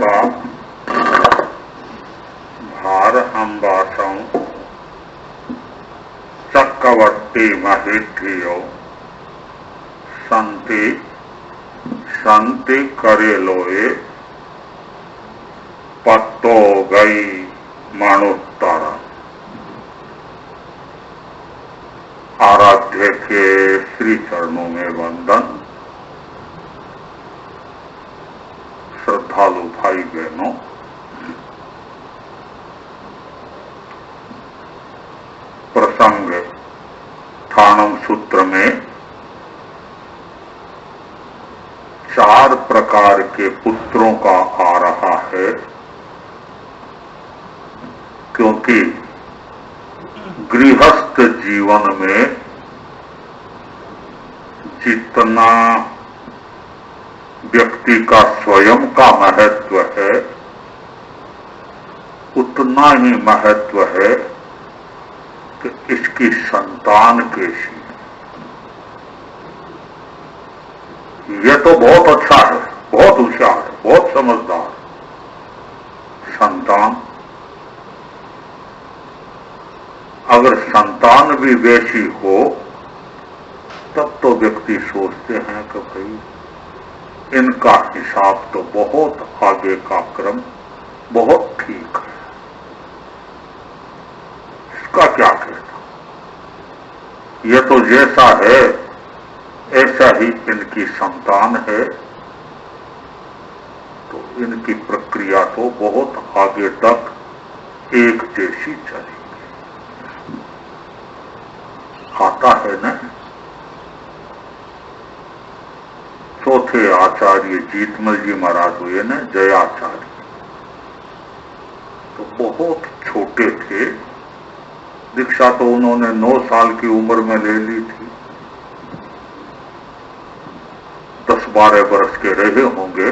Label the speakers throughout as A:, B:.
A: का भार हम बासों चक्रवर्ती महिधियो संति संति करे लोए पत्तो गई मणुत्तर। आराध्य के श्री चरणों में वंदन। श्रद्धालु भाई बहनों, प्रसंग थानम सूत्र में 4 प्रकार के पुत्रों का आ रहा है, क्योंकि गृहस्थ जीवन में जितना व्यक्ति का स्वयं का महत्व है, उतना ही महत्व है कि इसकी संतान कैसी। ये तो बहुत अच्छा है, बहुत होशियार है, बहुत समझदार। संतान, अगर संतान भी वैसी हो तब तो व्यक्ति सोचते हैं कि भाई इनका हिसाब तो बहुत आगे का क्रम, बहुत ठीक है, इसका क्या कहना। ये तो जैसा है ऐसा ही इनकी संतान है, तो इनकी प्रक्रिया तो बहुत आगे तक एक जैसी चलेगी। आता है ना। चौथे आचार्य जीतमल जी महाराज हुए ना, जयाचार्य, तो बहुत छोटे थे। दीक्षा तो उन्होंने 9 साल की उम्र में ले ली थी। 10-12 वर्ष के रहे होंगे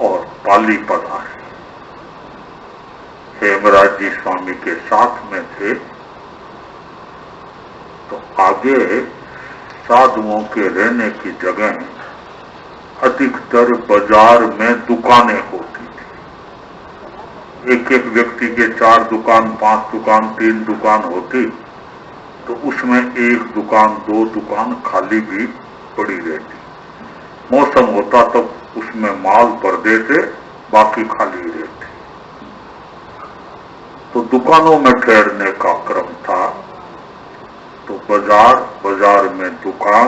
A: और पाली पधारे। हेमराज जी स्वामी के साथ में थे। तो आगे साधुओं के रहने की जगह अधिकतर बाजार में दुकानें होती थी। एक एक व्यक्ति के 4 दुकान, 5 दुकान, 3 दुकान होती, तो उसमें 1 दुकान, 2 दुकान खाली भी पड़ी रहती। मौसम होता तब उसमें माल भर देते, बाकी खाली रहते। तो दुकानों में ठहरने का क्रम था। तो बाजार, बाजार में दुकान,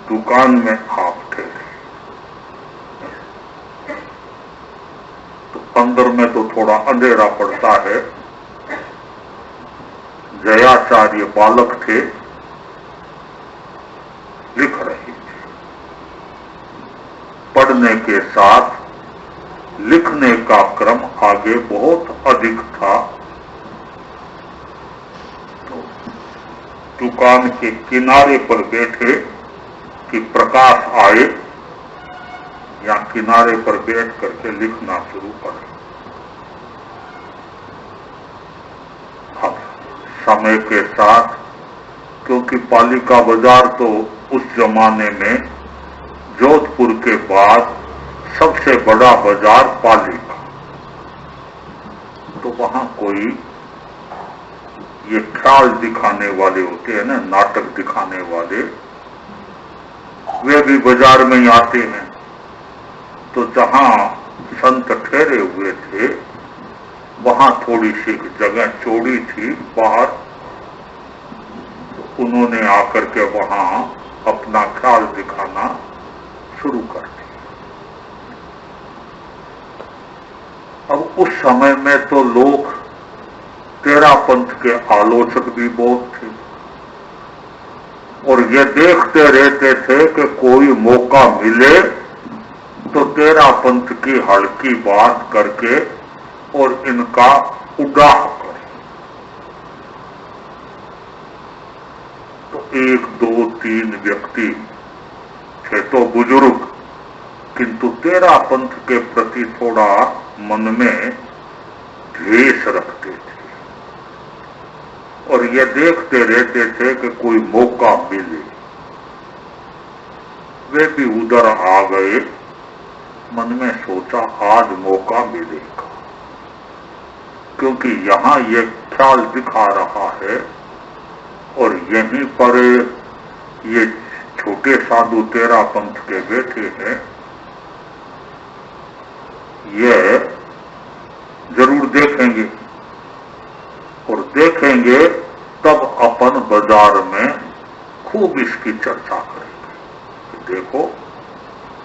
A: दुकान में आप ठहरे। तो अंदर में तो थोड़ा अंधेरा पड़ता है। जयाचार्य बालक थे, लिख रहे थे। पढ़ने के साथ लिखने का क्रम आगे बहुत अधिक था। दुकान के किनारे पर बैठे कि प्रकाश आए, या किनारे पर बैठ करके लिखना शुरू करें। अब समय के साथ, क्योंकि पालिका बाजार तो उस जमाने में जोधपुर के बाद सबसे बड़ा बाजार पालिका, तो वहां कोई ये ख्याल दिखाने वाले होते हैं ना, नाटक दिखाने वाले, वे भी बाजार में ही आते हैं। तो जहां संत ठहरे हुए थे वहां थोड़ी सी जगह चौड़ी थी बाहर, तो उन्होंने आकर के वहां अपना ख्याल दिखाना शुरू कर दिया। अब उस समय में तो लोग तेरा पंथ के आलोचक भी बहुत थे, और ये देखते रहते थे कि कोई मौका मिले तो तेरा पंथ की हल्की बात करके और इनका उड़ाह करे। तो 1, 2, 3 व्यक्ति थे तो बुजुर्ग, किंतु तेरा पंथ के प्रति थोड़ा मन में द्वेष रखते थे, और ये देखते रहते थे कि कोई मौका मिले। वे भी उधर आ गए मन में सोचा आज मौका मिलेगा, क्योंकि यहां ये ख्याल दिखा रहा है और यहीं पर ये छोटे साधु तेरा पंथ के बैठे हैं, ये जरूर देखेंगे और देखेंगे तब अपन बाजार में खूब इसकी चर्चा करेंगे। देखो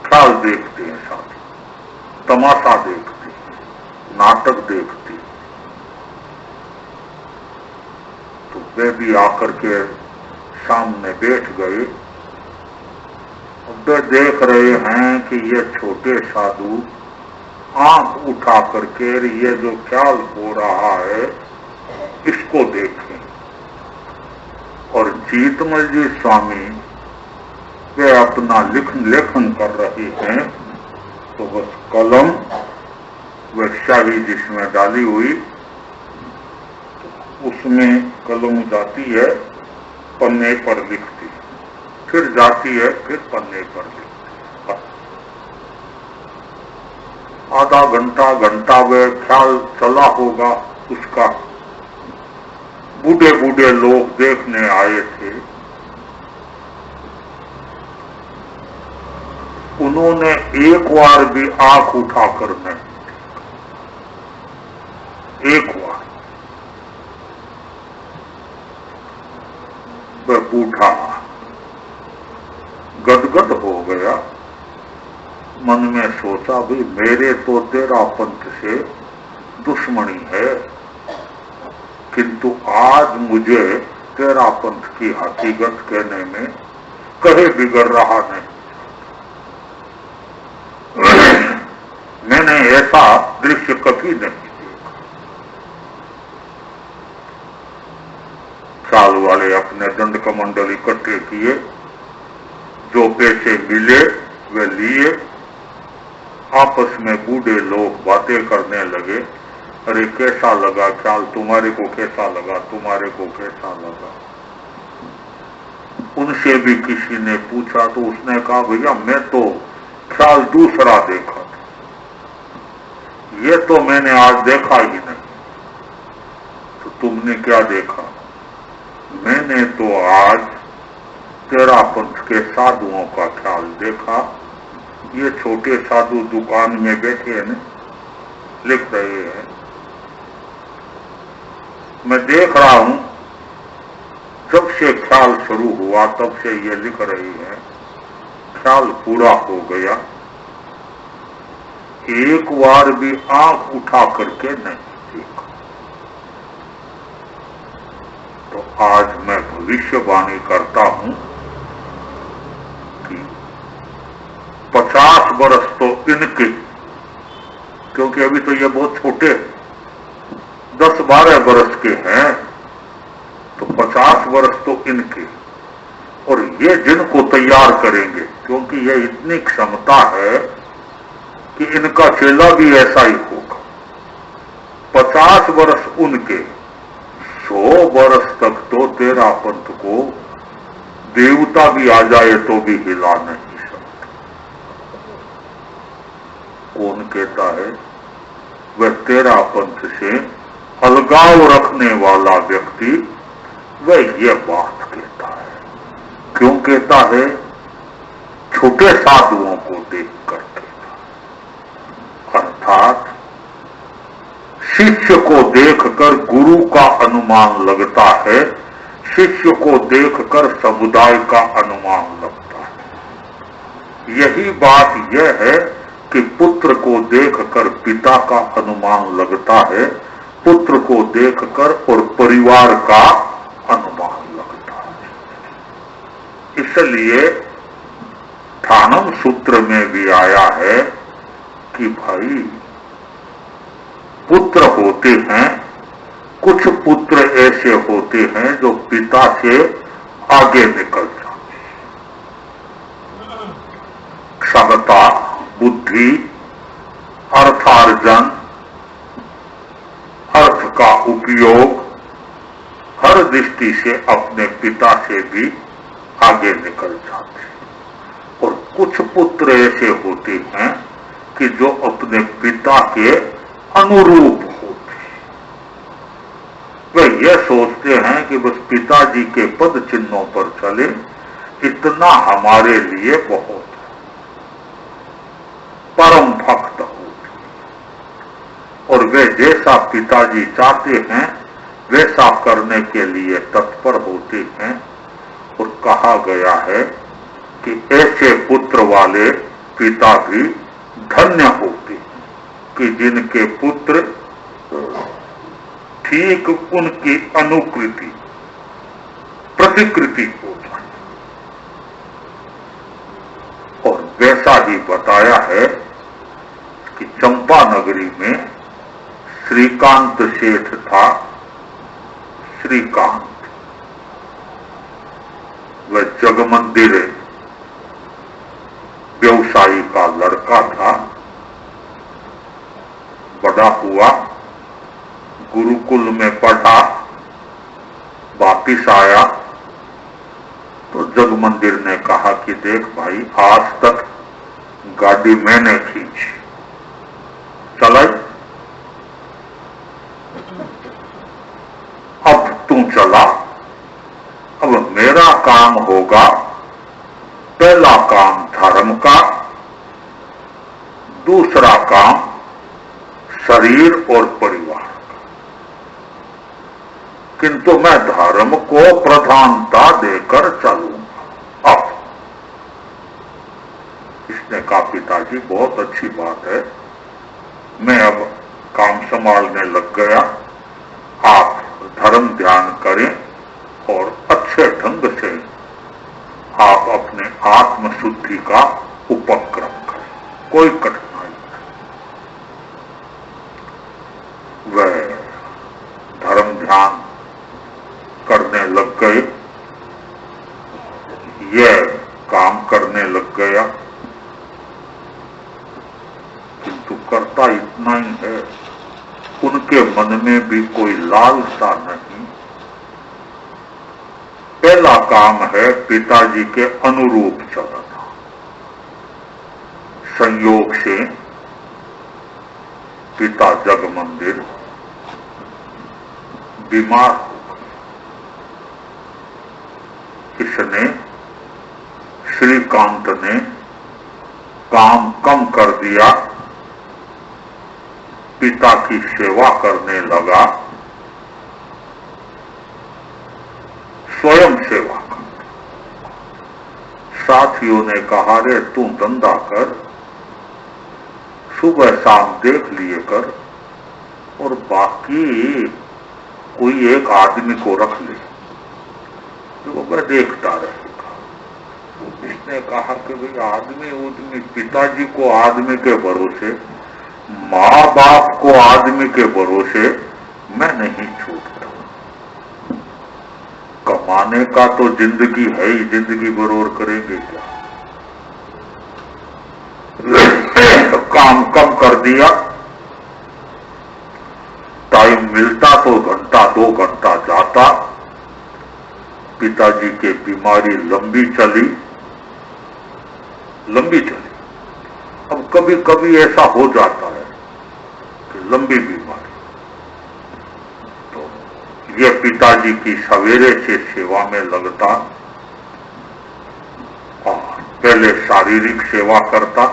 A: ख्याल देखते हैं साधु, तमाशा देखते हैं, नाटक देखते हैं। तो वे भी आकर के सामने बैठ गए। वे देख रहे हैं कि ये छोटे साधु आंख उठा करके ये जो ख्याल हो रहा है इसको देखें। और जीतमल जी स्वामी वे अपना लेखन कर रहे हैं, तो बस कलम व स्याही जिसमें डाली हुई उसमें कलम जाती है, पन्ने पर लिखती, फिर जाती है, फिर पन्ने पर लिखती। आधा घंटा वह ख्याल चला होगा उसका। बूढ़े बूढ़े लोग देखने आए थे, उन्होंने एक बार भी आंख उठाकर नहीं, एक बार। वह बूढ़ा गदगद हो गया, मन में सोचा भी मेरे तो तेरा पंथ से दुश्मनी है, किंतु आज मुझे तेरा पंथ की हकीकत कहने में कहे बिगड़ रहा नहीं। मैंने ऐसा दृश्य कभी नहीं देखा। साल वाले अपने दंड कमंडल इकट्ठे किए, जो पैसे मिले वे लिए, आपस में बूढ़े लोग बातें करने लगे। अरे कैसा लगा ख्याल, तुम्हारे को कैसा लगा, तुम्हारे को कैसा लगा। उनसे भी किसी ने पूछा तो उसने कहा भैया मैं तो ख्याल दूसरा देखा था, ये तो मैंने आज देखा ही नहीं। तो तुमने क्या देखा? मैंने तो आज तेरा पंथ के साधुओं का ख्याल देखा। ये छोटे साधु दुकान में बैठे हैं ना, लिख रहे हैं, मैं देख रहा हूं जब से ख्याल शुरू हुआ तब से ये लिख रही है। ख्याल पूरा हो गया, एक बार भी आंख उठा करके नहीं देखा। तो आज मैं भविष्यवाणी करता हूं कि 50 वर्ष तो इनके, क्योंकि अभी तो ये बहुत छोटे 10-12 वर्ष के हैं, तो 50 वर्ष तो इनके, और ये जिनको तैयार करेंगे, क्योंकि ये इतनी क्षमता है कि इनका चेला भी ऐसा ही होगा। 50 वर्ष उनके, 100 वर्ष तक तो तेरा पंथ को देवता भी आ जाए तो भी हिला नहीं सकता। कौन कहता है? वह तेरा पंथ से अलगाव रखने वाला व्यक्ति वह ये बात कहता है। क्यों कहता है? छोटे साधुओं को देखकर कहता है। अर्थात शिष्य को देखकर गुरु का अनुमान लगता है, शिष्य को देखकर समुदाय का अनुमान लगता है। यही बात यह है कि पुत्र को देखकर पिता का अनुमान लगता है, पुत्र को देखकर और परिवार का अनुमान लगता है। इसलिए ठाणम सूत्र में भी आया है कि भाई पुत्र होते हैं, कुछ पुत्र ऐसे होते हैं जो पिता से आगे निकल जाते हैं। क्षमता, बुद्धि, अर्थार्जन, अर्थ का उपयोग हर दृष्टि से अपने पिता से भी आगे निकल जाते हैं। और कुछ पुत्र ऐसे होते हैं कि जो अपने पिता के अनुरूप होते हैं। वे ये सोचते हैं कि बस पिताजी के पद चिन्हों पर चले, इतना हमारे लिए बहुत है। परम भक्त होते और वे जैसा पिताजी चाहते हैं वैसा करने के लिए तत्पर होते हैं। और कहा गया है कि ऐसे पुत्र वाले पिता भी धन्य होते हैं कि जिनके पुत्र ठीक उनकी अनुकृति प्रतिकृति हो जाए। और वैसा ही बताया है कि चंपा नगरी में श्रीकांत सेठ था। श्रीकांत वह जगमंदिर व्यवसायी का लड़का था। बड़ा हुआ, गुरुकुल में पढ़ा, वापिस आया तो जगमंदिर ने कहा कि देख भाई, आज तक गाड़ी मैंने खींची, चलाई, अब तू चला। अब मेरा काम होगा, पहला काम धर्म का, दूसरा काम शरीर और परिवार का। किंतु मैं धर्म को प्रधानता देकर चलूंगा। अब इसने कहा पिताजी बहुत अच्छी बात है, मैं अब काम संभालने लग गया, आप धर्म ध्यान करें और अच्छे ढंग से आप अपने आत्म शुद्धि का उपक्रम करें, कोई कठिनाई नहीं। वह धर्म ध्यान करने लग गए, यह काम करने लग गया, किंतु करता इतना ही है, उनके मन में भी कोई लालसा नहीं। पहला काम है पिताजी के अनुरूप चलना। संयोग से पिता जगमंदिर बीमार हो गए। इसने श्रीकांत ने काम कम कर दिया, पिता की सेवा करने लगा, स्वयं सेवा कर। साथियों ने कहा रे तू धंधा कर, सुबह शाम देख लिए कर और बाकी कोई एक आदमी को रख ले तो वह देखता रहेगा। इसने कहा कि भाई आदमी पिताजी को आदमी के भरोसे, माँ बाप को आदमी के भरोसे मैं नहीं छूटता। कमाने का तो जिंदगी है ही, जिंदगी बरोर करेंगे क्या। तो काम कम कर दिया, टाइम मिलता तो घंटा 2 घंटा जाता। पिताजी की बीमारी लंबी चली। अब कभी कभी ऐसा हो जाता है कि लंबी बीमारी, ये पिताजी की सवेरे से सेवा में लगता और पहले शारीरिक सेवा करता,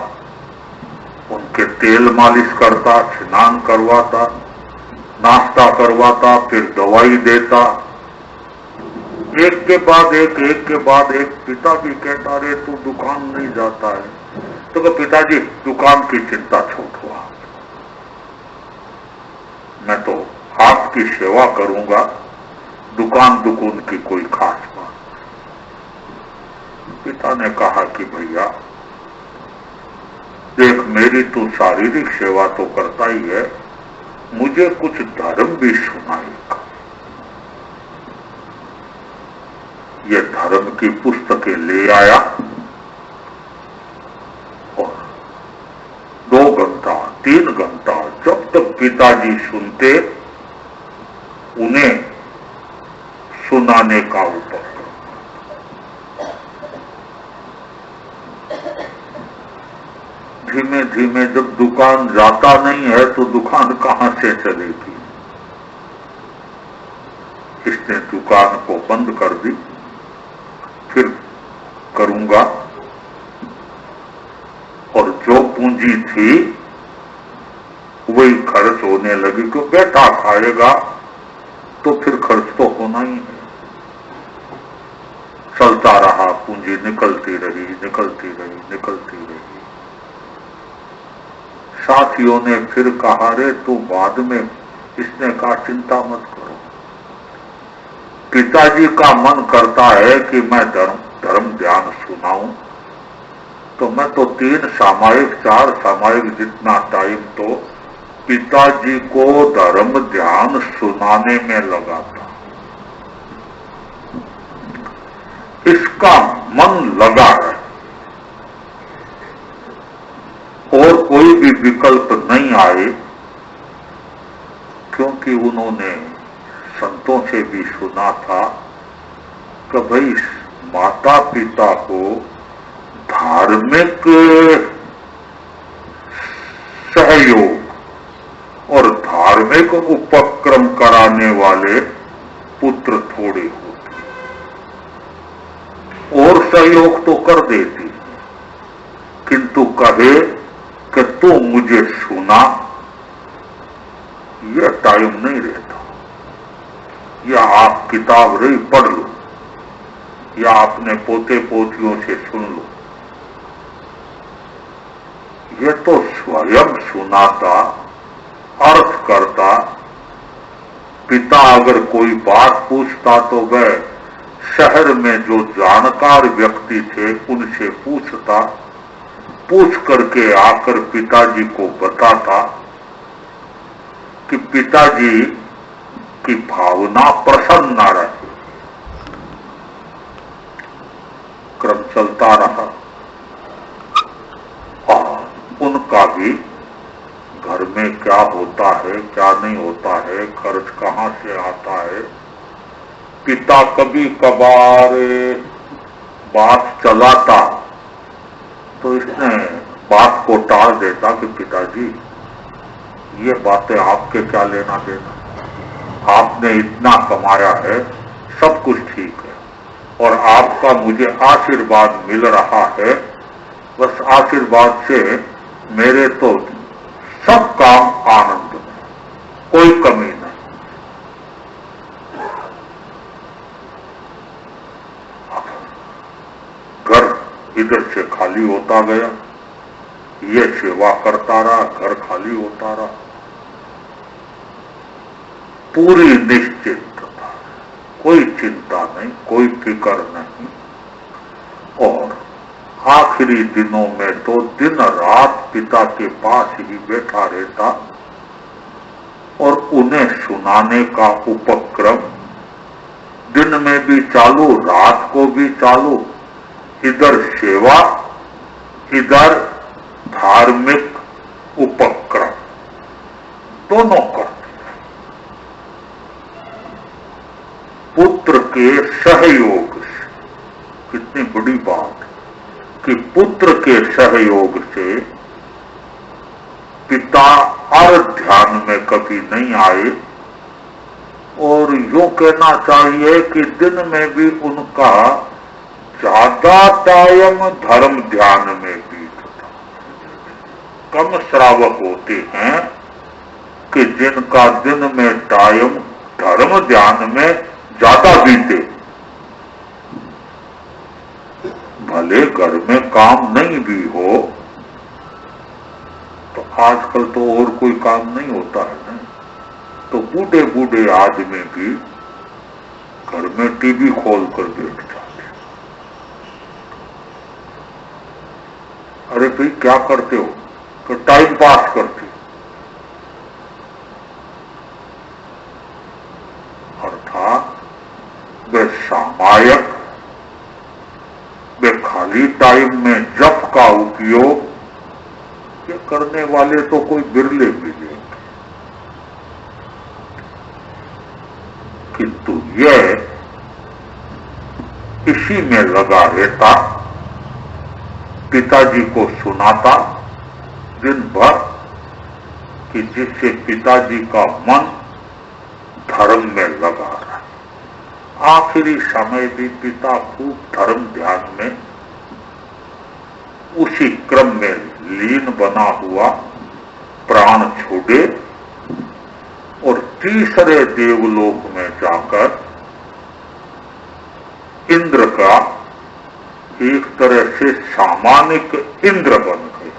A: उनके तेल मालिश करता, स्नान करवाता, नाश्ता करवाता, फिर दवाई देता। एक के बाद एक पिता भी कहता रे तू दुकान नहीं जाता है, तो पिताजी दुकान की चिंता छोड़ो, मैं तो आपकी सेवा करूंगा, दुकान की कोई खास बात। पिता ने कहा कि भैया देख, मेरी तो शारीरिक सेवा तो करता ही है, मुझे कुछ धर्म भी सुनाएगा। ये धर्म की पुस्तकें ले आया और 2 घंटा 3 घंटा जब तक पिताजी सुनते, उन्हें सुनाने का उपक्रम। धीमे धीमे धीमे जब दुकान जाता नहीं है तो दुकान कहां से चलेगी। इसने दुकान को बंद कर दी। फिर करूंगा, और जो पूंजी थी वही खर्च होने लगी। क्यों, बैठा खाएगा तो फिर खर्च तो होना ही है। चलता रहा, पूंजी निकलती रही, निकलती रही, निकलती रही। साथियों ने फिर कहा, रे तू बाद में, इसने कहा चिंता मत करो, पिताजी का मन करता है कि मैं धर्म ध्यान सुनाऊं, तो मैं तो 3 सामायिक 4 सामायिक जितना टाइम तो पिताजी को धर्म ध्यान सुनाने में लगाता। इसका मन लगा है और कोई भी विकल्प नहीं आए, क्योंकि उन्होंने संतों से भी सुना था कि भाई माता पिता को धार्मिक सहयोग और धार्मिक उपक्रम कराने वाले पुत्र थोड़े होते, और सहयोग तो कर देती, किंतु कहे कि तू मुझे सुना, यह टाइम नहीं रहता। या आप किताब रही पढ़ लो, या अपने पोते पोतियों से सुन लो। यह तो स्वयं सुनाता, अर्थ करता। पिता अगर कोई बात पूछता तो वह शहर में जो जानकार व्यक्ति थे उनसे पूछता, पूछ करके आकर पिताजी को बताता कि पिताजी की भावना प्रसन्न न रहे। क्रम चलता रहा और उनका भी घर में क्या होता है, क्या नहीं होता है, खर्च कहां से आता है। पिता कभी कभार बात चलाता तो इसने बात को टाल देता कि पिताजी ये बातें आपके क्या लेना देना, आपने इतना कमाया है, सब कुछ ठीक है और आपका मुझे आशीर्वाद मिल रहा है, बस आशीर्वाद से मेरे तो सब काम आनंद में, कोई कमी नहीं। घर इधर से खाली होता गया, ये सेवा करता रहा, घर खाली होता रहा। पूरी निश्चिंतता, कोई चिंता नहीं, कोई फिक्र नहीं। और आखिरी दिनों में तो दिन रात पिता के पास ही बैठा रहता और उन्हें सुनाने का उपक्रम दिन में भी चालू, रात को भी चालू। इधर सेवा, इधर धार्मिक उपक्रम, दोनों करते। पुत्र के सहयोग से, कितनी बड़ी बात कि पुत्र के सहयोग से पिता और ध्यान में कभी नहीं आए। और यूं कहना चाहिए कि दिन में भी उनका ज्यादा टाइम धर्म ध्यान में बीतता। कम श्रावक होते हैं कि जिनका दिन में टाइम धर्म ध्यान में ज्यादा बीते, भले घर में काम नहीं भी हो, तो आजकल तो और कोई काम नहीं होता है ना, तो बूढ़े बूढ़े आदमी भी घर में टीवी खोल कर बैठ जाते। अरे भाई क्या करते हो, तो टाइम पास करते। अर्थात वे सामायिक, वे खाली टाइम में जप का उपयोग ये करने वाले तो कोई बिरले मिले, किंतु यह इसी में लगा रहता, पिताजी को सुनाता, दिन भर कि जिससे पिताजी का मन धर्म में लगा रहा। आखिरी समय भी पिता खूब धर्म ध्यान में उसी क्रम में लीन बना हुआ प्राण छोड़े और तीसरे देवलोक में जाकर इंद्र का एक तरह से सामानिक इंद्र बन गए।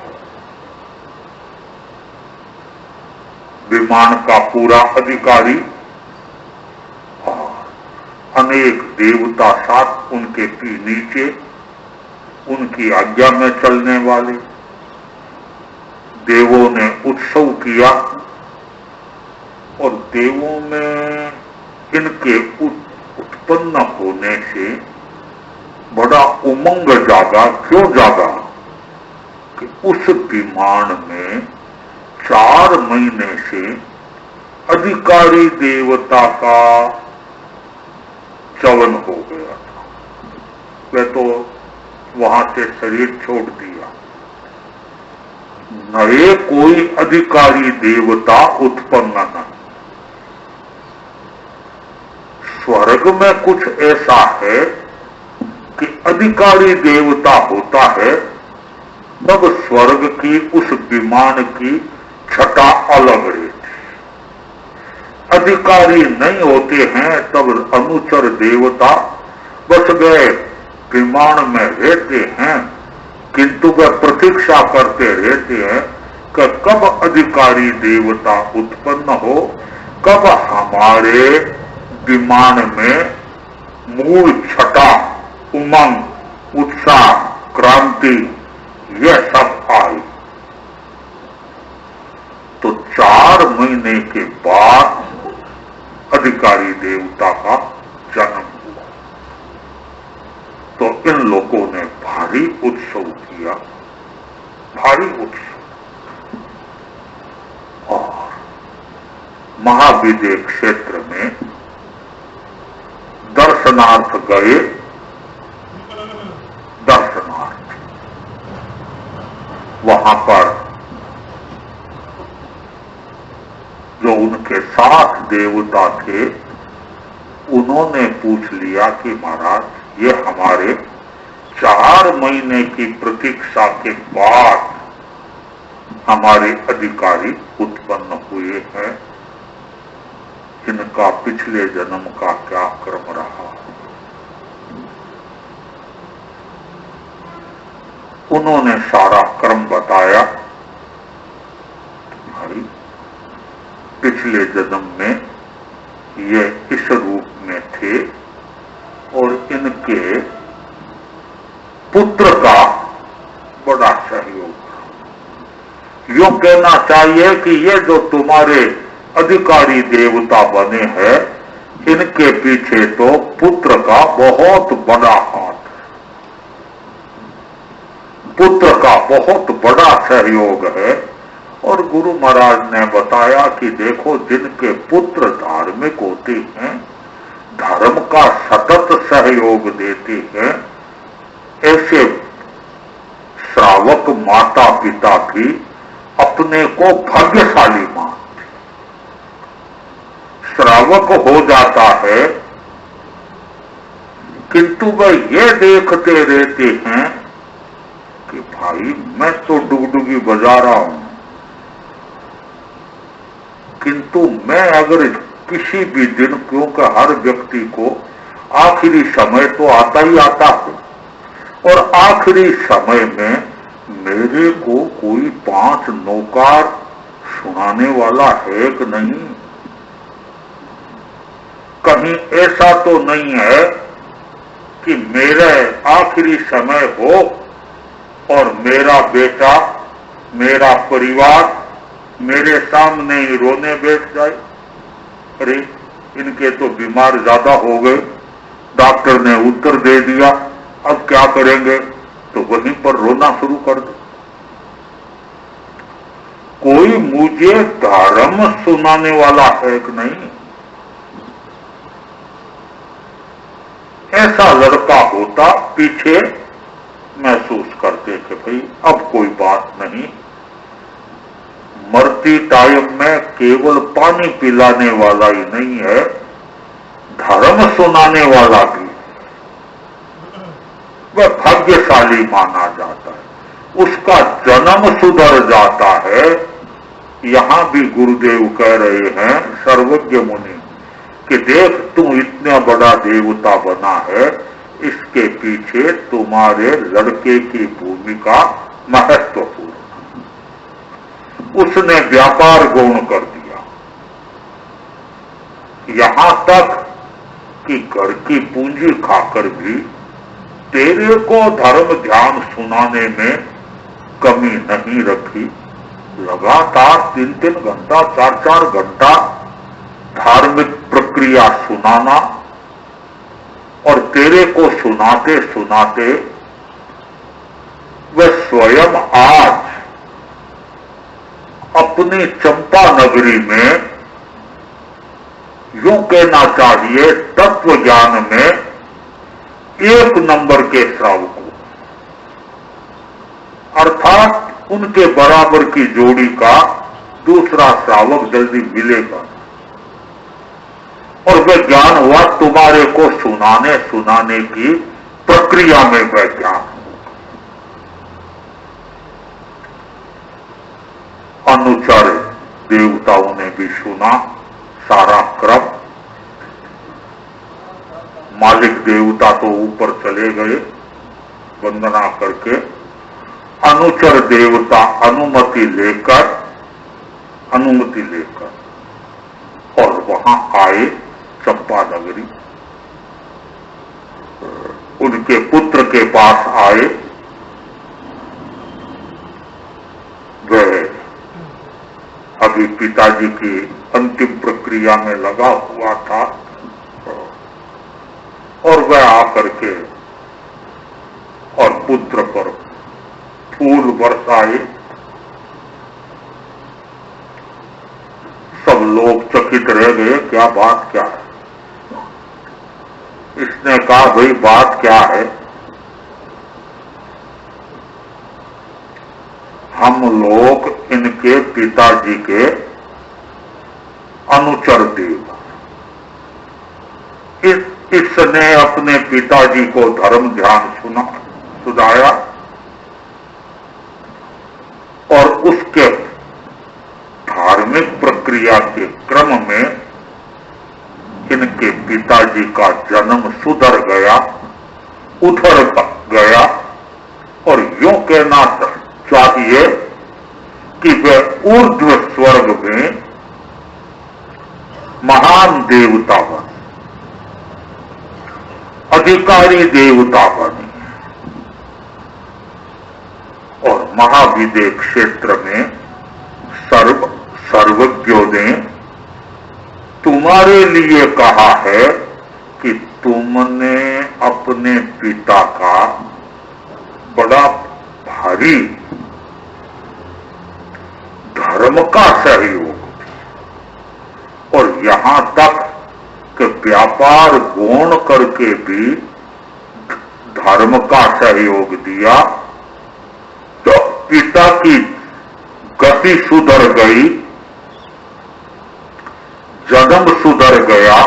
A: विमान का पूरा अधिकारी और अनेक देवता साथ उनके नीचे उनकी आज्ञा में चलने वाले। देवों ने उत्सव किया और देवों में इनके उत्पन्न होने से बड़ा उमंग जागा। क्यों जागा? कि उस विमान में 4 महीने से अधिकारी देवता का चवन हो गया था। वह तो वहां से शरीर छोड़ दिया। नए कोई अधिकारी देवता उत्पन्न न। स्वर्ग में कुछ ऐसा है कि अधिकारी देवता होता है, तब स्वर्ग की उस विमान की छटा अलग रहती। अधिकारी नहीं होते हैं तब अनुचर देवता बस गए विमान में रहते हैं, किंतु वे प्रतीक्षा करते रहते हैं कि कब अधिकारी देवता उत्पन्न हो, कब हमारे विमान में मूल छटा, उमंग, उत्साह, क्रांति यह सब आई। तो 4 महीने के बाद अधिकारी देवता का जन्म हुआ। तो इन लोगों ने भारी उत्सव किया, भारी उत्सव। और महाविजय क्षेत्र में दर्शनार्थ गए। दर्शनार्थ वहां पर जो उनके साथ देवता थे उन्होंने पूछ लिया कि महाराज ये हमारे 4 महीने की प्रतीक्षा के बाद हमारे अधिकारी उत्पन्न हुए हैं, इनका पिछले जन्म का क्या क्रम रहा। उन्होंने सारा क्रम बताया। भाई पिछले जन्म में ये इस रूप में थे और इनके पुत्र का बड़ा सहयोग। यूं कहना चाहिए कि ये जो तुम्हारे अधिकारी देवता बने हैं, इनके पीछे तो पुत्र का बहुत बड़ा हाथ है, पुत्र का बहुत बड़ा सहयोग है। और गुरु महाराज ने बताया कि देखो जिनके पुत्र धार्मिक होते हैं, धर्म का सतत सहयोग देते हैं, ऐसे श्रावक माता पिता भी अपने को भाग्यशाली मानते। श्रावक हो जाता है किंतु वह ये देखते रहते हैं कि भाई मैं तो डुगडुगी बजा रहा हूं, किंतु मैं अगर किसी भी दिन, क्योंकि हर व्यक्ति को आखिरी समय तो आता ही आता है, और आखिरी समय में मेरे को कोई 5 नौकार सुनाने वाला है कि नहीं। कहीं ऐसा तो नहीं है कि मेरे आखिरी समय हो और मेरा बेटा, मेरा परिवार मेरे सामने ही रोने बैठ जाए। अरे इनके तो बीमार ज्यादा हो गए, डॉक्टर ने उत्तर दे दिया, अब क्या करेंगे, तो वहीं पर रोना शुरू कर दो। कोई मुझे धर्म सुनाने वाला है कि नहीं। ऐसा लड़का होता पीछे महसूस करते कि भाई अब कोई बात नहीं, मरती टाइम में केवल पानी पिलाने वाला ही नहीं है, धर्म सुनाने वाला भी वह भाग्यशाली माना जाता है, उसका जन्म सुधर जाता है। यहां भी गुरुदेव कह रहे हैं सर्वज्ञ मुनि कि देख तू इतना बड़ा देवता बना है, इसके पीछे तुम्हारे लड़के की भूमिका महत्वपूर्ण। उसने व्यापार गौण कर दिया, यहां तक कि घर की पूंजी खाकर भी तेरे को धर्म ध्यान सुनाने में कमी नहीं रखी। लगातार 3-3 घंटा 4-4 घंटा धार्मिक प्रक्रिया सुनाना, और तेरे को सुनाते सुनाते वह स्वयं आज अपनी चंपा नगरी में, यूं कहना चाहिए तत्व ज्ञान में 1 नंबर के श्रावकों, अर्थात उनके बराबर की जोड़ी का दूसरा श्रावक जल्दी मिलेगा। और वह ज्ञान हुआ तुम्हारे को सुनाने सुनाने की प्रक्रिया में वह ज्ञान। अनुचर देवताओं ने भी सुना सारा क्रम। मालिक देवता तो ऊपर चले गए वंदना करके, अनुचर देवता अनुमति लेकर और वहां आए चंपा नगरी, उनके पुत्र के पास आए। वह अभी पिताजी की अंतिम प्रक्रिया में लगा हुआ था, और वह आकर के और पुत्र पर फूल बरसाए। सब लोग चकित रह गए, क्या बात क्या है। इसने कहा भाई बात क्या है। हम लोग इनके पिताजी के अनुचर देव, इसने अपने पिताजी को धर्म ध्यान सुनाया, और उसके धार्मिक प्रक्रिया के क्रम में इनके पिताजी का जन्म सुधर गया, उधर गया। और यूं कहना चाहिए कि वह ऊर्ध्व स्वर्ग में महान देवता बने, अधिकारी देवता बने, और महाविदय क्षेत्र में सर्वज्ञों ने तुम्हारे लिए कहा है कि तुमने अपने पिता का बड़ा भारी धर्म का सहयोग, और यहां तक कि व्यापार गौण करके भी धर्म का सहयोग दिया, तो पिता की गति सुधर गई, जन्म सुधर गया।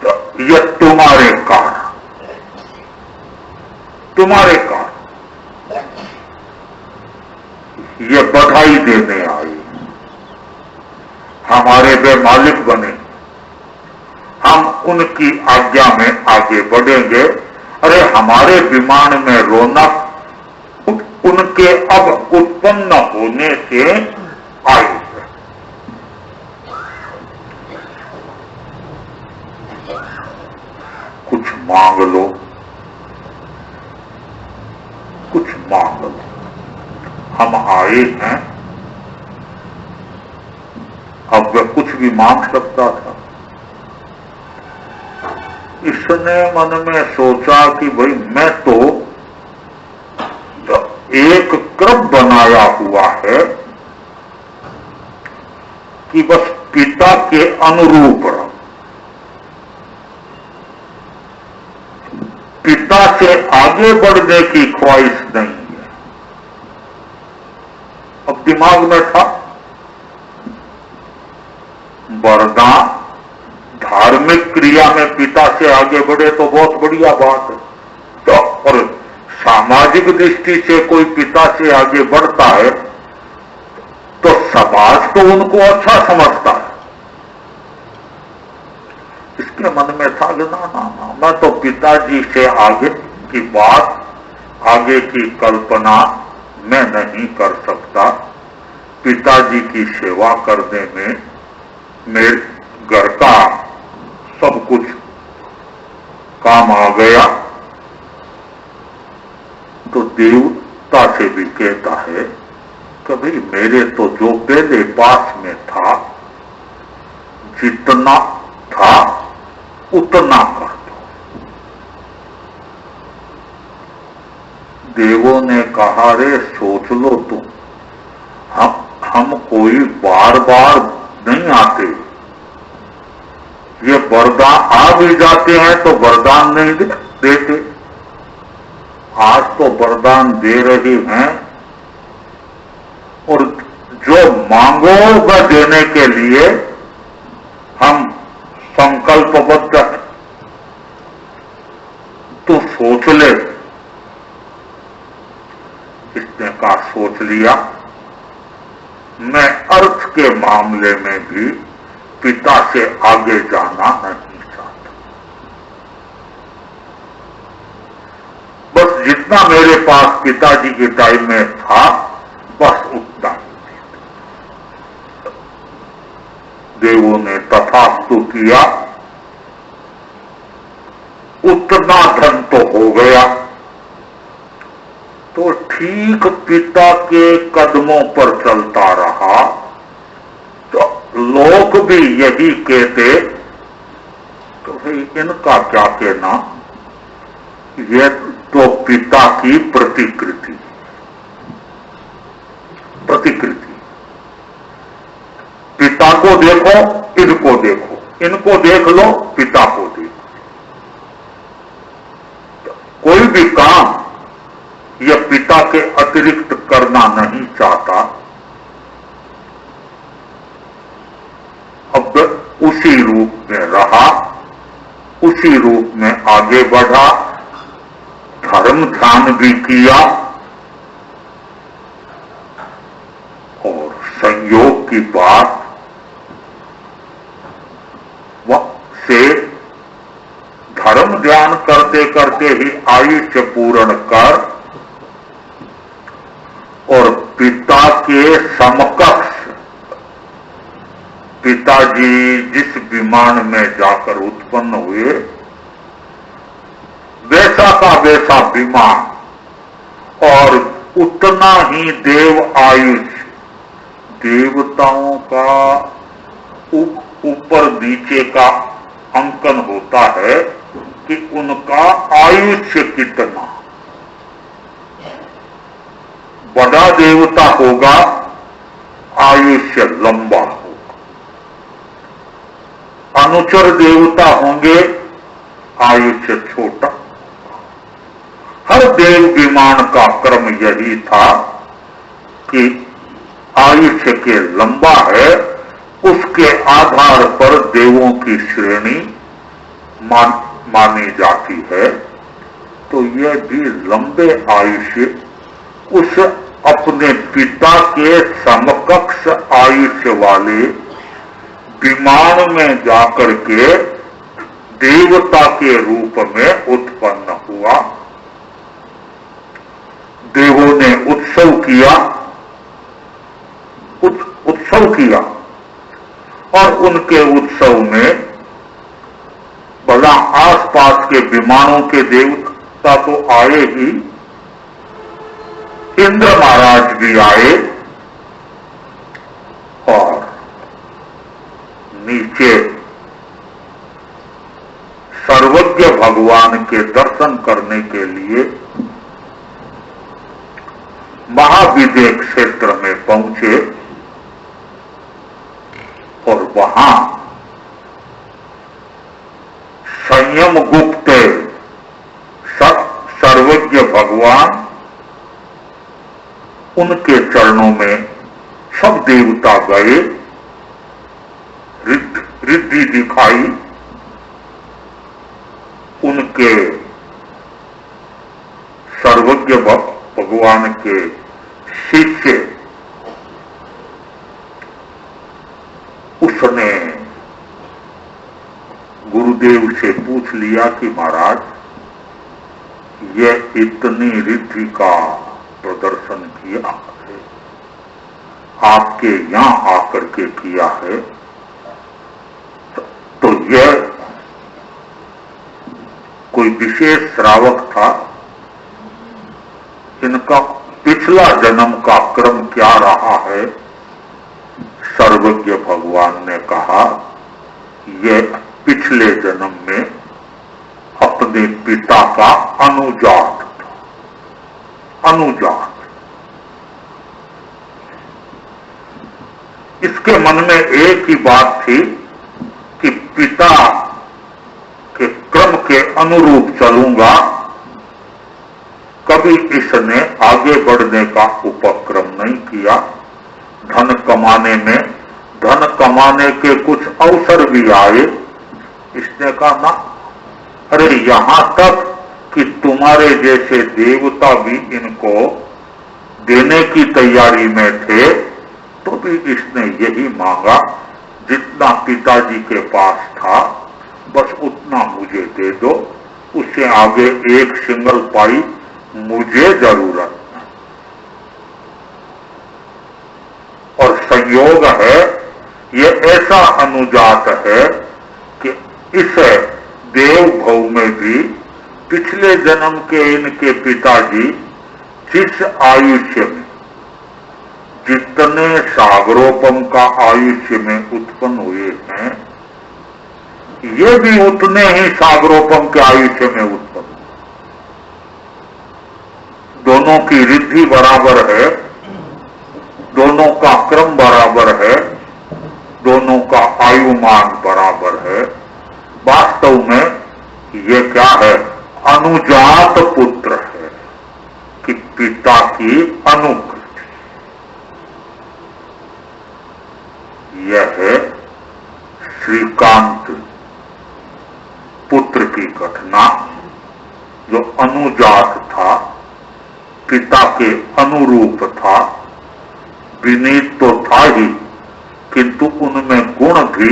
A: तो यह तुम्हारे कारण ये बधाई देने आई, हमारे वे मालिक बने, हम उनकी आज्ञा में आगे बढ़ेंगे। अरे हमारे विमान में रौनक उनके अब उत्पन्न होने से आई है। कुछ मांग लो, कुछ मांग लो, हम आए हैं। अब वह कुछ भी मांग सकता था। इसने मन में सोचा कि भाई मैं तो एक क्रम बनाया हुआ है कि बस पिता के अनुरूप रहो, पिता से आगे बढ़ने की ख्वाहिश नहीं है। अब दिमाग में था वरदान धार्मिक क्रिया में पिता से आगे बढ़े तो बहुत बढ़िया बात है, तो और सामाजिक दृष्टि से कोई पिता से आगे बढ़ता है तो समाज तो उनको अच्छा समझता है। इसके मन में था कि ना, मैं तो पिताजी से आगे की बात, आगे की कल्पना मैं नहीं कर सकता। पिताजी की सेवा करने में मेरे घर का सब कुछ काम आ गया। तो देवता से भी कहता है कि भाई मेरे तो जो पहले पास में था, जितना था उतना कर दो। देवों ने कहा, रे सोच लो तुम, हम कोई बार बार नहीं आते, ये वरदान आ भी जाते हैं तो वरदान नहीं देते। आज तो वरदान दे रही हैं और जो मांगो वह देने के लिए हम संकल्पबद्ध हैं। तो सोच ले। इसने कहा सोच लिया, मैं अर्थ के मामले में भी पिता से आगे जाना नहीं चाहता। बस जितना मेरे पास पिताजी के टाइम में था बस उतना ही। देवों ने तथास्तु किया, उतना धन तो हो गया। तो ठीक पिता के कदमों पर चलता रहा तो लोग भी यही कहते, तो भाई इनका क्या कहना, ये तो पिता की प्रतिकृति। पिता को देखो, इनको देखो, इनको देख लो, पिता को देखो। कोई भी काम यह पिता के अतिरिक्त करना नहीं चाहता। अब उसी रूप में रहा, उसी रूप में आगे बढ़ा, धर्म ध्यान भी किया और संयोग की बात से धर्म ध्यान करते करते ही आयुष्य पूर्ण कर और पिता के समकक्ष, पिताजी जिस विमान में जाकर उत्पन्न हुए वैसा का वैसा विमान और उतना ही देव आयुष। देवताओं का ऊपर नीचे का अंकन होता है कि उनका आयुष्य कितना। बड़ा देवता होगा, आयुष्य लंबा होगा। अनुचर देवता होंगे, आयुष्य छोटा। हर देव विमान का क्रम यही था कि आयुष्य के लंबा है, उसके आधार पर देवों की श्रेणी मानी जाती है। तो यह भी लंबे आयुष्य उस अपने पिता के समकक्ष आयुष्य वाले विमान में जाकर के देवता के रूप में उत्पन्न हुआ। देवों ने उत्सव किया और उनके उत्सव में भला आसपास के विमानों के देवता तो आए ही, इंद्र महाराज भी आए और नीचे सर्वज्ञ भगवान के दर्शन करने के लिए महाविद्य क्षेत्र में पहुंचे और वहां संयम गुप्त सर्वज्ञ भगवान, उनके चरणों में सब देवता गए, रिद्धि दिखाई, उनके सर्वज्ञ भगवान के शिष्य उसने गुरुदेव से पूछ लिया कि महाराज, यह इतनी रिद्धि का प्रदर्शन किया है, आपके यहां आकर के किया है, तो यह कोई विशेष श्रावक था, इनका पिछला जन्म का क्रम क्या रहा है? सर्वज्ञ भगवान ने कहा, यह पिछले जन्म में अपने पिता का अनुजात था, अनुजात। इसके मन में एक ही बात थी कि पिता के क्रम के अनुरूप चलूंगा। कभी इसने आगे बढ़ने का उपक्रम नहीं किया। धन कमाने के कुछ अवसर भी आए, इसने कहा ना, अरे यहां तक कि तुम्हारे जैसे देवता भी इनको देने की तैयारी में थे, तो भी इसने यही मांगा, जितना पिताजी के पास था बस उतना मुझे दे दो, उससे आगे एक सिंगल पाई मुझे जरूरत नहीं। और संयोग है, ये ऐसा अनुजात है कि इस देव भव में भी पिछले जन्म के इनके पिताजी जिस आयुष्य में, जितने सागरोपम का आयुष्य में उत्पन्न हुए हैं, ये भी उतने ही सागरोपम के आयुष्य में उत्पन्न। दोनों की रिद्धि बराबर है, दोनों का क्रम बराबर है, दोनों का आयुमान बराबर है। वास्तव में ये क्या है? अनुजात पुत्र है कि पिता की अनुकृति। यह है श्रीकांत पुत्र की घटना, जो अनुजात था, पिता के अनुरूप था, विनीत तो था ही, किंतु उनमें गुण भी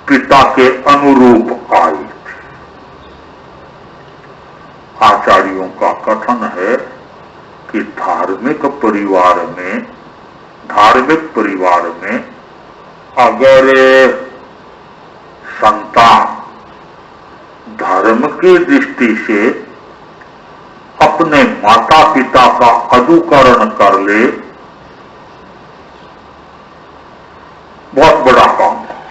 A: पिता के अनुरूप आए थे। आचार्यों का कथन है कि धार्मिक परिवार में अगर संतान धर्म की दृष्टि से अपने माता पिता का अनुकरण कर ले, बहुत बड़ा काम है।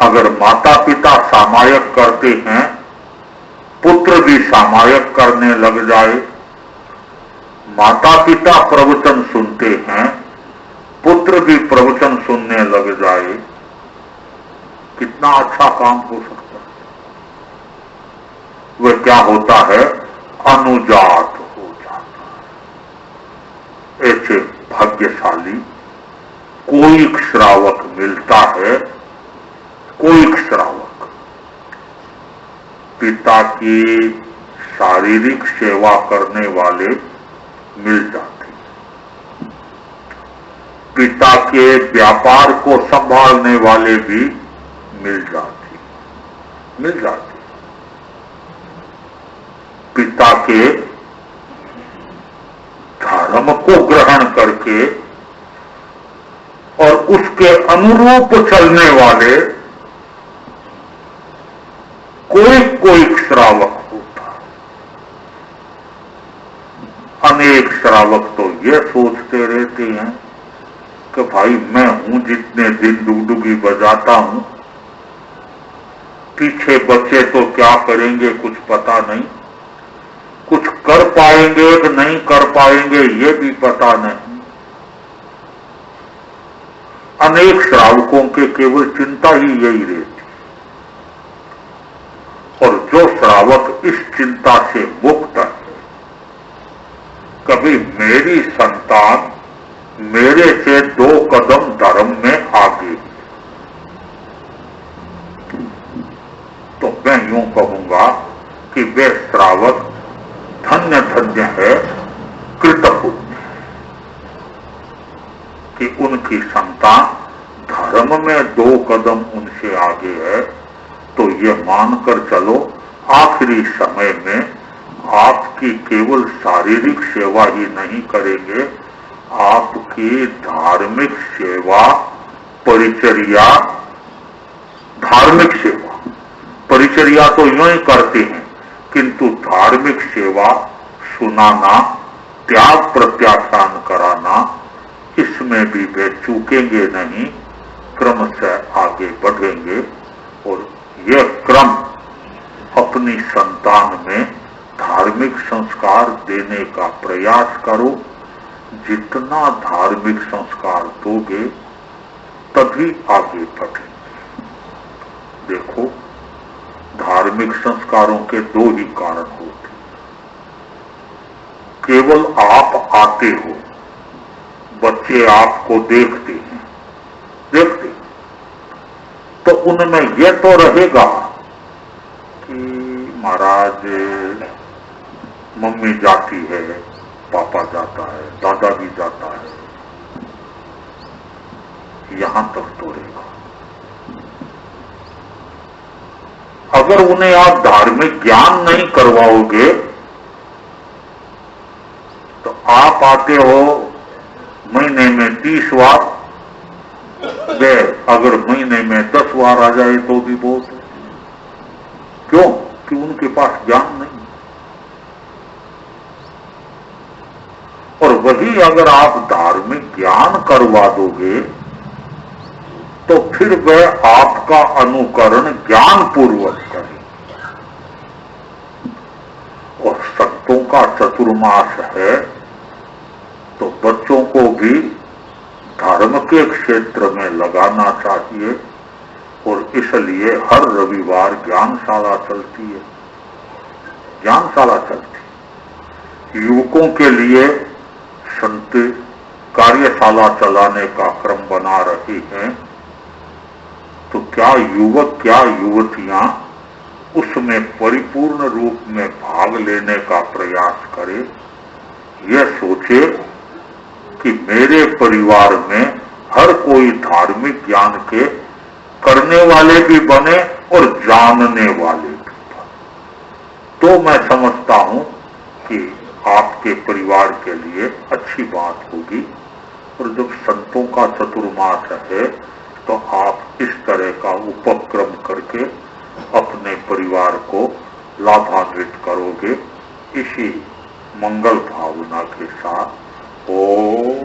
A: अगर माता पिता सामायक करते हैं, पुत्र भी सामायक करने लग जाए, माता पिता प्रवचन सुनते हैं, पुत्र भी प्रवचन सुनने लग जाए, कितना अच्छा काम हो सकता है। वह क्या होता है? अनुजात हो जाता है। ऐसे भाग्यशाली कोई श्रावक मिलता है, कोई श्रावक पिता की शारीरिक सेवा करने वाले मिल जाते, पिता के व्यापार को संभालने वाले भी मिल जाते, पिता के धर्म को ग्रहण करके और उसके अनुरूप चलने वाले कोई श्रावक होता। अनेक श्रावक तो ये सोचते रहते हैं कि भाई मैं हूं जितने दिन डुगडुगी बजाता हूं, पीछे बच्चे तो क्या करेंगे कुछ पता नहीं, कुछ कर पाएंगे कि नहीं कर पाएंगे ये भी पता नहीं। अनेक श्रावकों के केवल चिंता ही यही रहती। और जो श्रावक इस चिंता से मुक्त है, कभी मेरी संतान मेरे से 2 कदम धर्म में आगे। तो मैं यूं कहूंगा कि वे श्रावक धन्य धन्य है, कृतपुण्य, कि उनकी संतान धर्म में 2 कदम उनसे आगे है। तो ये मानकर चलो आखिरी समय में आपकी केवल शारीरिक सेवा ही नहीं करेंगे, आपकी धार्मिक सेवा, परिचर्या, धार्मिक सेवा, परिचर्या तो यूं ही करते हैं, किंतु धार्मिक सेवा, सुनाना, त्याग प्रत्याख्यान कराना, इसमें भी वे चूकेंगे नहीं, क्रमशः आगे बढ़ेंगे। और यह क्रम अपनी संतान में धार्मिक संस्कार देने का प्रयास करो। जितना धार्मिक संस्कार दोगे तभी आगे बढ़ेंगे। देखो, धार्मिक संस्कारों के 2 ही कारण होते। केवल आप आते हो, बच्चे आपको देखते हैं, तो उनमें यह तो रहेगा कि महाराज मम्मी जाती है, पापा जाता है, दादा भी जाता है, यहां तक तो रहेगा। अगर उन्हें आप धार्मिक ज्ञान नहीं करवाओगे तो आप आते हो महीने में 30 बार, वे अगर महीने में 10 बार आ जाए तो भी बहुत है। क्यों? कि उनके पास ज्ञान नहीं। और वही अगर आप धार्मिक ज्ञान करवा दोगे तो फिर वह आपका अनुकरण ज्ञान पूर्वक करें। और संतों का चतुर्मास है तो बच्चों को भी धर्म के क्षेत्र में लगाना चाहिए। और इसलिए हर रविवार ज्ञानशाला चलती है, ज्ञानशाला चलती। युवकों के लिए संत कार्यशाला चलाने का क्रम बना रही हैं। तो क्या युवक, क्या युवतियां उसमें परिपूर्ण रूप में भाग लेने का प्रयास करें। यह सोचे कि मेरे परिवार में हर कोई धार्मिक ज्ञान के करने वाले भी बने और जानने वाले भी बने। तो मैं समझता हूं कि आपके परिवार के लिए अच्छी बात होगी। और जब संतों का चतुर्मास है तो आप इस तरह का उपक्रम करके अपने परिवार को लाभान्वित करोगे। इसी मंगल भावना के साथ ओम